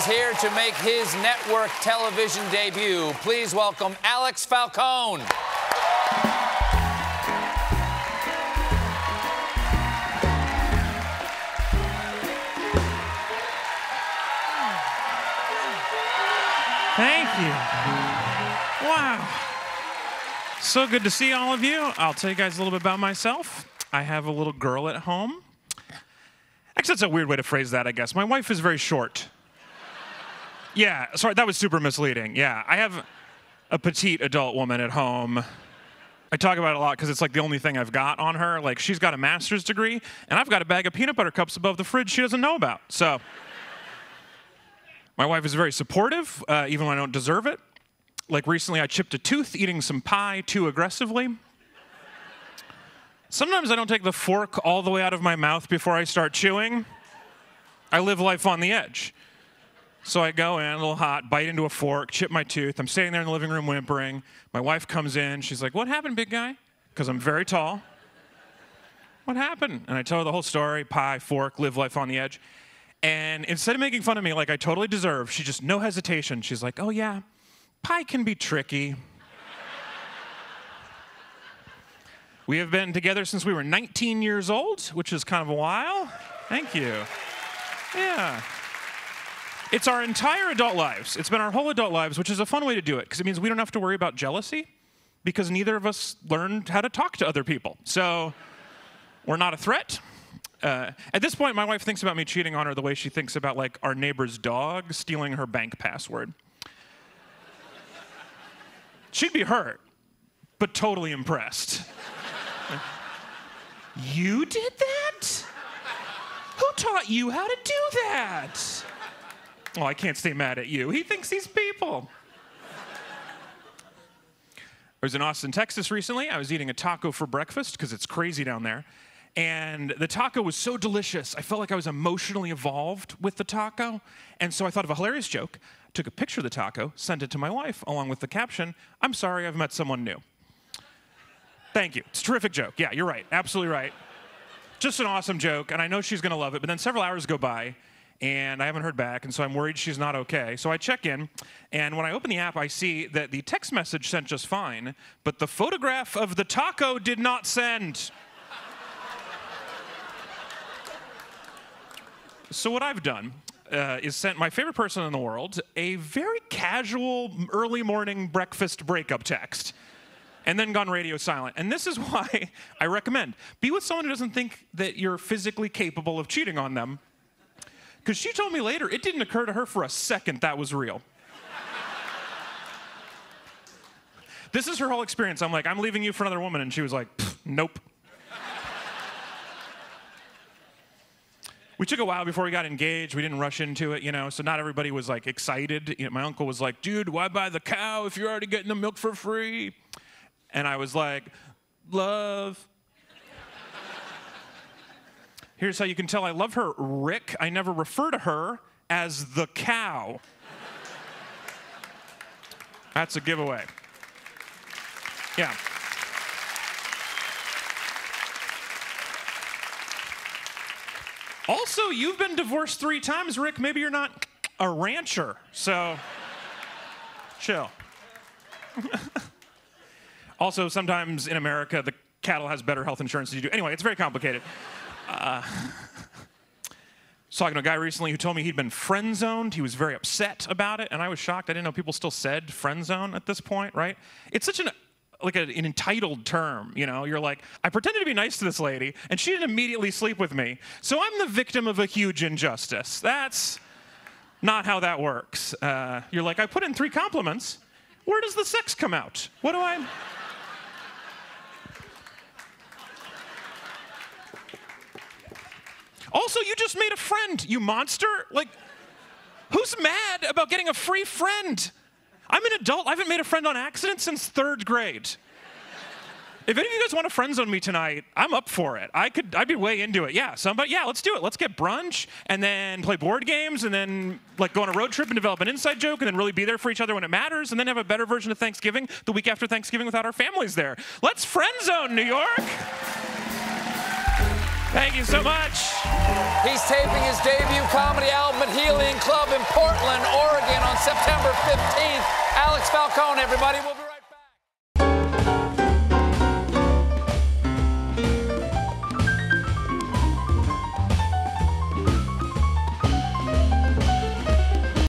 is here to make his network television debut. Please welcome Alex Falcone. Thank you. Wow. So good to see all of you. I'll tell you guys a little bit about myself. I have a little girl at home. Actually, that's a weird way to phrase that, I guess. My wife is very short. Yeah, sorry, that was super misleading. Yeah, I have a petite adult woman at home. I talk about it a lot because it's like the only thing I've got on her. Like, she's got a master's degree, and I've got a bag of peanut butter cups above the fridge she doesn't know about. So, my wife is very supportive, even when I don't deserve it. Like, recently I chipped a tooth eating some pie too aggressively. Sometimes I don't take the fork all the way out of my mouth before I start chewing. I live life on the edge. So I go in, a little hot, bite into a fork, chip my tooth. I'm sitting there in the living room whimpering. My wife comes in. She's like, "What happened, big guy?" Because I'm very tall. "What happened?" And I tell her the whole story, pie, fork, live life on the edge. And instead of making fun of me like I totally deserve, she just, no hesitation. She's like, "Oh yeah, pie can be tricky." We have been together since we were 19 years old, which is kind of a while. Thank you. Yeah. It's our entire adult lives. It's been our whole adult lives, which is a fun way to do it, because it means we don't have to worry about jealousy, because neither of us learned how to talk to other people. So we're not a threat. At this point, my wife thinks about me cheating on her the way she thinks about, like, our neighbor's dog stealing her bank password. She'd be hurt, but totally impressed. "You did that? Who taught you how to do that?" "Well, I can't stay mad at you. He thinks he's people." I was in Austin, Texas recently. I was eating a taco for breakfast because it's crazy down there. And the taco was so delicious, I felt like I was emotionally involved with the taco. And so I thought of a hilarious joke, took a picture of the taco, sent it to my wife, along with the caption, "I'm sorry, I've met someone new." Thank you. It's a terrific joke. Yeah, you're right. Absolutely right. Just an awesome joke, and I know she's going to love it. But then several hours go by, and I haven't heard back, and so I'm worried she's not okay. So I check in, and when I open the app, I see that the text message sent just fine, but the photograph of the taco did not send. So what I've done is sent my favorite person in the world a very casual early morning breakfast breakup text, and then gone radio silent. And this is why I recommend be with someone who doesn't think that you're physically capable of cheating on them. Because she told me later, it didn't occur to her for a second that was real. This is her whole experience. I'm like, "I'm leaving you for another woman." And she was like, "Nope." We took a while before we got engaged. We didn't rush into it, you know, so not everybody was, like, excited. You know, my uncle was like, "Dude, why buy the cow if you're already getting the milk for free?" And I was like, "Love." Here's how you can tell I love her, Rick. I never refer to her as the cow. That's a giveaway. Yeah. Also, you've been divorced 3 times, Rick. Maybe you're not a rancher, so chill. Also, sometimes in America, the cattle has better health insurance than you do. Anyway, it's very complicated. I was talking to a guy recently who told me he'd been friend-zoned. He was very upset about it, and I was shocked. I didn't know people still said friend-zone at this point, right? It's such an entitled term, you know? You're like, I pretended to be nice to this lady, and she didn't immediately sleep with me, so I'm the victim of a huge injustice. That's not how that works. You're like, I put in 3 compliments. Where does the sex come out? What do I... Also, you just made a friend, you monster. Like, who's mad about getting a free friend? I'm an adult. I haven't made a friend on accident since 3rd grade. If any of you guys want to friend zone me tonight, I'm up for it. I'd be way into it. Yeah, yeah, let's do it. Let's get brunch and then play board games and then like go on a road trip and develop an inside joke and then really be there for each other when it matters and then have a better version of Thanksgiving the week after Thanksgiving without our families there. Let's friend zone, New York. Thank you so much. He's taping his debut comedy album at Healing Club in Portland, Oregon on September 15th. Alex Falcone, everybody. We'll be